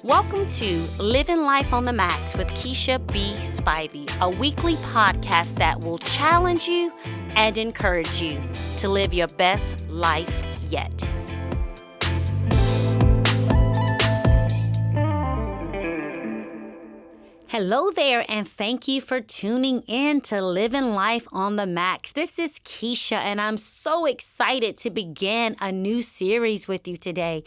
Welcome to Living Life on the Max with Keisha B. Spivey, a weekly podcast that will challenge you and encourage you to live your best life yet. Hello there, and thank you for tuning in to Living Life on the Max. This is Keisha, and I'm so excited to begin a new series with you today.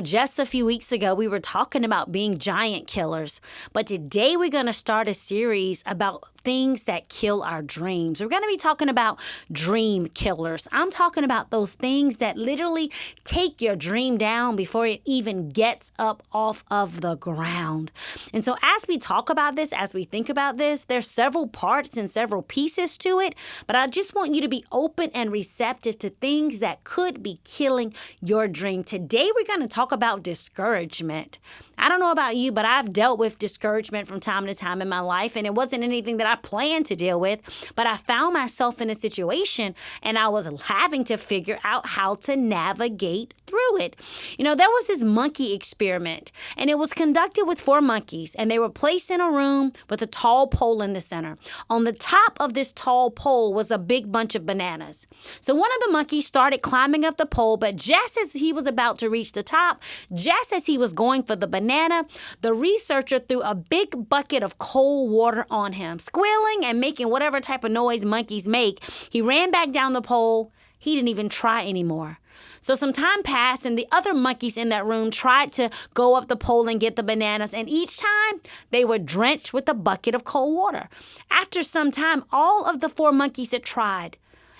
Just a few weeks ago, we were talking about being giant killers, but today we're going to start a series about things that kill our dreams. We're going to be talking about dream killers. I'm talking about those things that literally take your dream down before it even gets up off of the ground. And so as we talk about this, as we think about this, there's several parts and several pieces to it, but I just want you to be open and receptive to things that could be killing your dream. Today, we're going to talk about discouragement. I don't know about you, but I've dealt with discouragement from time to time in my life, and it wasn't anything that I planned to deal with, but I found myself in a situation and I was having to figure out how to navigate through it. There was this monkey experiment, and it was conducted with 4 monkeys, and they were placed in a room with a tall pole in the center. On the top of this tall pole was a big bunch of bananas. So one of the monkeys started climbing up the pole, but just as he was about to reach the top, just as he was going for the banana, the researcher threw a big bucket of cold water on him. Squealing and making whatever type of noise monkeys make, he ran back down the pole. He didn't even try anymore. So some time passed, and the other monkeys in that room tried to go up the pole and get the bananas, and each time they were drenched with a bucket of cold water. After some time, all of the 4 monkeys had tried,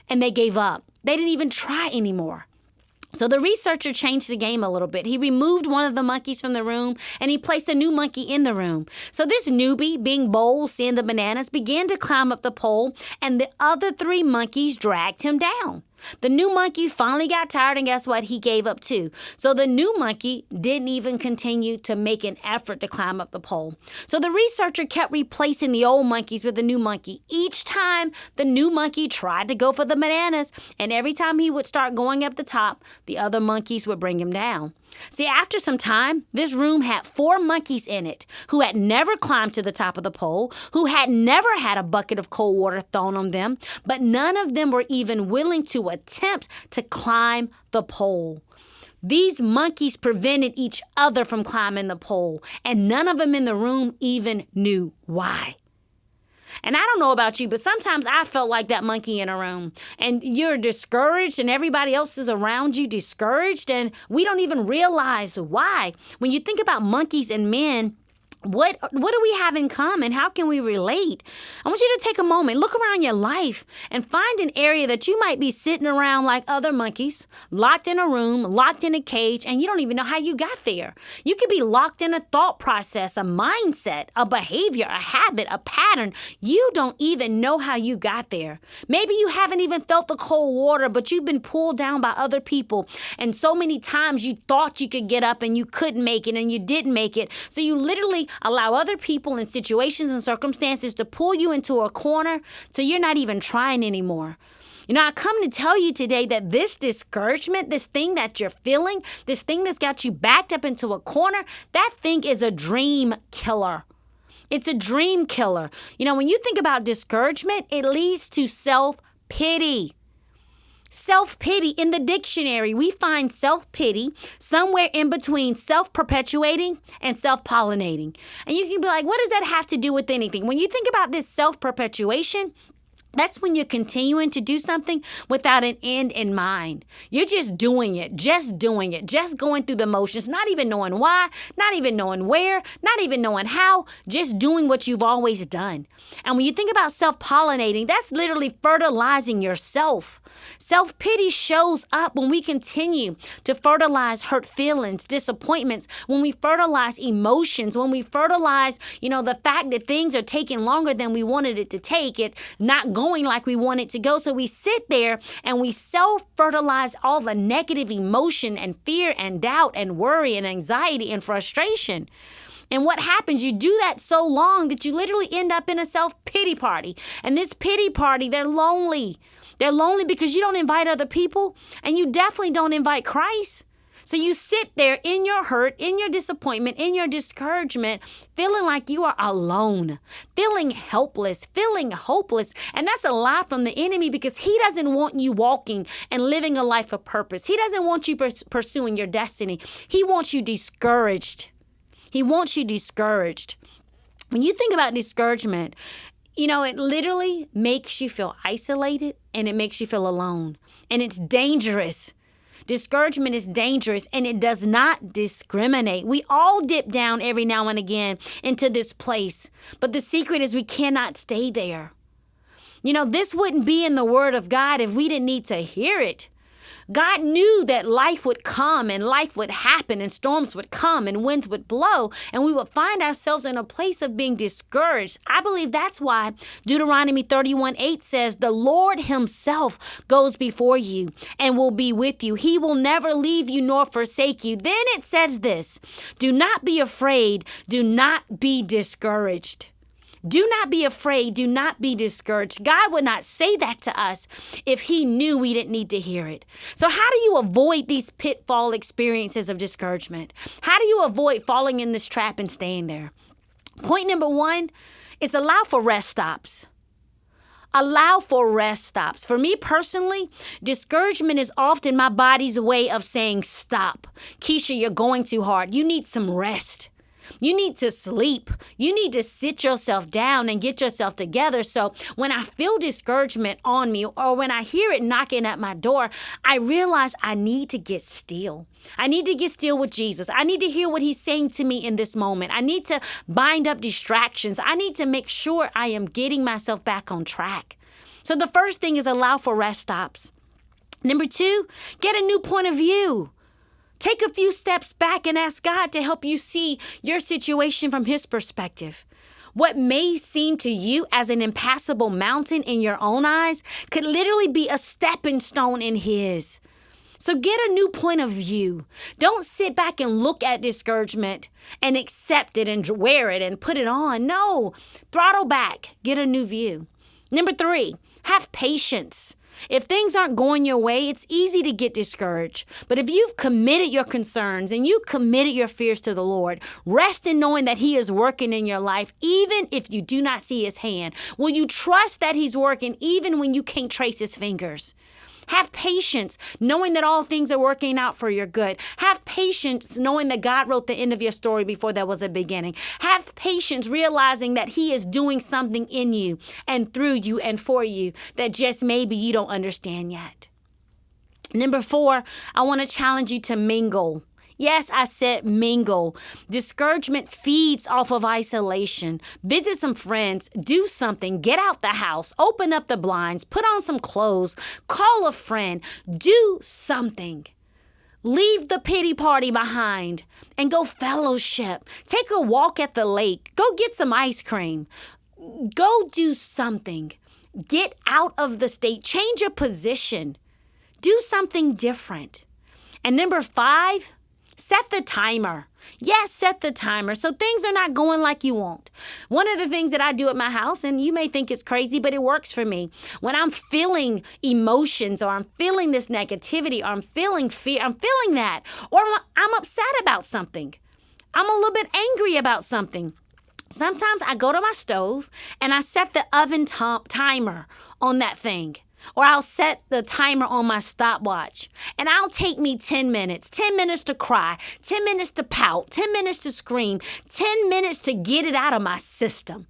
and they gave up. They didn't even try anymore. So the researcher changed the game a little bit. He removed one of the monkeys from the room, and he placed a new monkey in the room. So this newbie, being bold, seeing the bananas, began to climb up the pole, and the other 3 monkeys dragged him down. The new monkey finally got tired, and guess what? He gave up too. So the new monkey didn't even continue to make an effort to climb up the pole. So the researcher kept replacing the old monkeys with the new monkey. Each time the new monkey tried to go for the bananas, and every time he would start going up the top, the other monkeys would bring him down. See, after some time, this room had 4 monkeys in it who had never climbed to the top of the pole, who had never had a bucket of cold water thrown on them, but none of them were even willing to attempt to climb the pole. These monkeys prevented each other from climbing the pole, and none of them in the room even knew why. And I don't know about you, but sometimes I felt like that monkey in a room, and you're discouraged and everybody else is around you discouraged, and we don't even realize why. When you think about monkeys and men, what do we have in common? How can we relate? I want you to take a moment, look around your life, and find an area that you might be sitting around like other monkeys, locked in a room, locked in a cage, and you don't even know how you got there. You could be locked in a thought process, a mindset, a behavior, a habit, a pattern. You don't even know how you got there. Maybe you haven't even felt the cold water, but you've been pulled down by other people. And so many times you thought you could get up and you couldn't make it and you didn't make it. So you literally allow other people and situations and circumstances to pull you into a corner so you're not even trying anymore. I come to tell you today that this discouragement, this thing that you're feeling, this thing that's got you backed up into a corner, that thing is a dream killer. It's a dream killer. When you think about discouragement, it leads to self-pity. Self-pity, in the dictionary, we find self-pity somewhere in between self-perpetuating and self-pollinating. And you can be like, what does that have to do with anything? When you think about this self-perpetuation, that's when you're continuing to do something without an end in mind. You're just doing it, just going through the motions, not even knowing why, not even knowing where, not even knowing how, just doing what you've always done. And when you think about self-pollinating, that's literally fertilizing yourself. Self-pity shows up when we continue to fertilize hurt feelings, disappointments, when we fertilize emotions, when we fertilize, the fact that things are taking longer than we wanted it to take, it not going like we want it to go. So we sit there and we self-fertilize all the negative emotion and fear and doubt and worry and anxiety and frustration. And what happens, you do that so long that you literally end up in a self-pity party. And this pity party, they're lonely. They're lonely because you don't invite other people, and you definitely don't invite Christ. So you sit there in your hurt, in your disappointment, in your discouragement, feeling like you are alone, feeling helpless, feeling hopeless. And that's a lie from the enemy, because he doesn't want you walking and living a life of purpose. He doesn't want you pursuing your destiny. He wants you discouraged. He wants you discouraged. When you think about discouragement, it literally makes you feel isolated and it makes you feel alone. And it's dangerous. Discouragement is dangerous, and it does not discriminate. We all dip down every now and again into this place, but the secret is we cannot stay there. This wouldn't be in the Word of God if we didn't need to hear it. God knew that life would come and life would happen and storms would come and winds would blow and we would find ourselves in a place of being discouraged. I believe that's why Deuteronomy 31:8 says, the Lord himself goes before you and will be with you. He will never leave you nor forsake you. Then it says this, do not be afraid. Do not be discouraged. Do not be afraid. Do not be discouraged. God would not say that to us if he knew we didn't need to hear it. So how do you avoid these pitfall experiences of discouragement? How do you avoid falling in this trap and staying there? Point number 1 is allow for rest stops. Allow for rest stops. For me personally, discouragement is often my body's way of saying, stop. Keisha, you're going too hard. You need some rest. You need to sleep. You need to sit yourself down and get yourself together. So when I feel discouragement on me or when I hear it knocking at my door, I realize I need to get still. I need to get still with Jesus. I need to hear what he's saying to me in this moment. I need to bind up distractions. I need to make sure I am getting myself back on track. So the first thing is allow for rest stops. Number 2, get a new point of view. Take a few steps back and ask God to help you see your situation from his perspective. What may seem to you as an impassable mountain in your own eyes could literally be a stepping stone in his. So get a new point of view. Don't sit back and look at discouragement and accept it and wear it and put it on. No, throttle back. Get a new view. Number 3, have patience. If things aren't going your way, it's easy to get discouraged. But if you've committed your concerns and you committed your fears to the Lord, rest in knowing that he is working in your life, even if you do not see his hand. Will you trust that he's working even when you can't trace his fingers? Have patience, knowing that all things are working out for your good. Have patience, knowing that God wrote the end of your story before there was a beginning. Have patience, realizing that he is doing something in you and through you and for you that just maybe you don't understand yet. Number 4, I want to challenge you to mingle. Yes, I said mingle. Discouragement feeds off of isolation. Visit some friends, do something, get out the house, open up the blinds, put on some clothes, call a friend, do something. Leave the pity party behind and go fellowship. Take a walk at the lake. Go get some ice cream. Go do something. Get out of the state. Change your position. Do something different. And number 5, set the timer. Yes, set the timer so things are not going like you want. One of the things that I do at my house, and you may think it's crazy, but it works for me. When I'm feeling emotions or I'm feeling this negativity or I'm feeling fear, I'm feeling that, or I'm upset about something. I'm a little bit angry about something. Sometimes I go to my stove and I set the oven timer on that thing. Or I'll set the timer on my stopwatch and I'll take me 10 minutes to cry, 10 minutes to pout, 10 minutes to scream, 10 minutes to get it out of my system,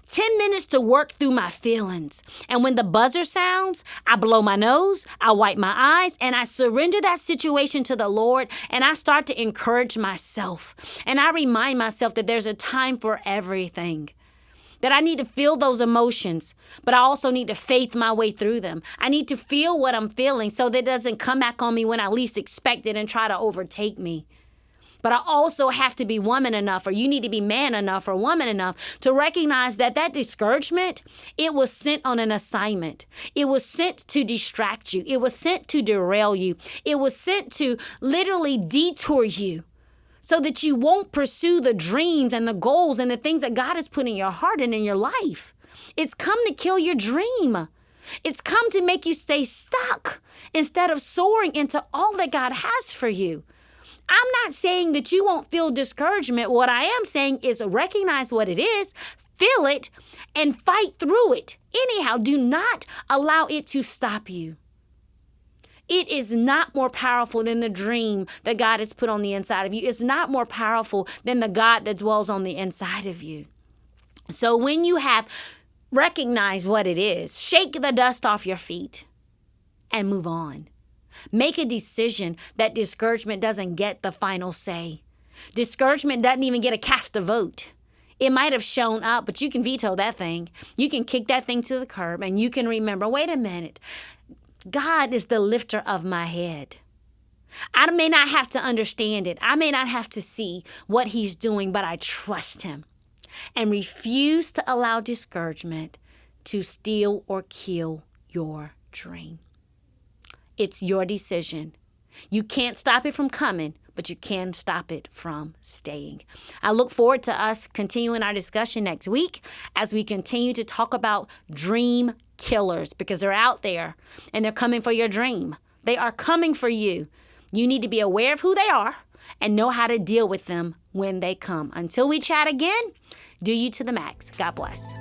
10 minutes to work through my feelings. And when the buzzer sounds, I blow my nose, I wipe my eyes, and I surrender that situation to the Lord, and I start to encourage myself. And I remind myself that there's a time for everything. That I need to feel those emotions, but I also need to faith my way through them. I need to feel what I'm feeling so that it doesn't come back on me when I least expect it and try to overtake me. But I also have to be woman enough, or you need to be man enough or woman enough to recognize that discouragement, it was sent on an assignment. It was sent to distract you. It was sent to derail you. It was sent to literally detour you, so that you won't pursue the dreams and the goals and the things that God has put in your heart and in your life. It's come to kill your dream. It's come to make you stay stuck instead of soaring into all that God has for you. I'm not saying that you won't feel discouragement. What I am saying is recognize what it is, feel it, and fight through it. Anyhow, do not allow it to stop you. It is not more powerful than the dream that God has put on the inside of you. It's not more powerful than the God that dwells on the inside of you. So when you have recognized what it is, shake the dust off your feet and move on. Make a decision that discouragement doesn't get the final say. Discouragement doesn't even get a cast a vote. It might have shown up, but you can veto that thing. You can kick that thing to the curb, and you can remember, wait a minute, God is the lifter of my head. I may not have to understand it. I may not have to see what he's doing, but I trust him and refuse to allow discouragement to steal or kill your dream. It's your decision. You can't stop it from coming, but you can stop it from staying. I look forward to us continuing our discussion next week as we continue to talk about dream killers, because they're out there and they're coming for your dream. They are coming for you. You need to be aware of who they are and know how to deal with them when they come. Until we chat again, do you to the max. God bless.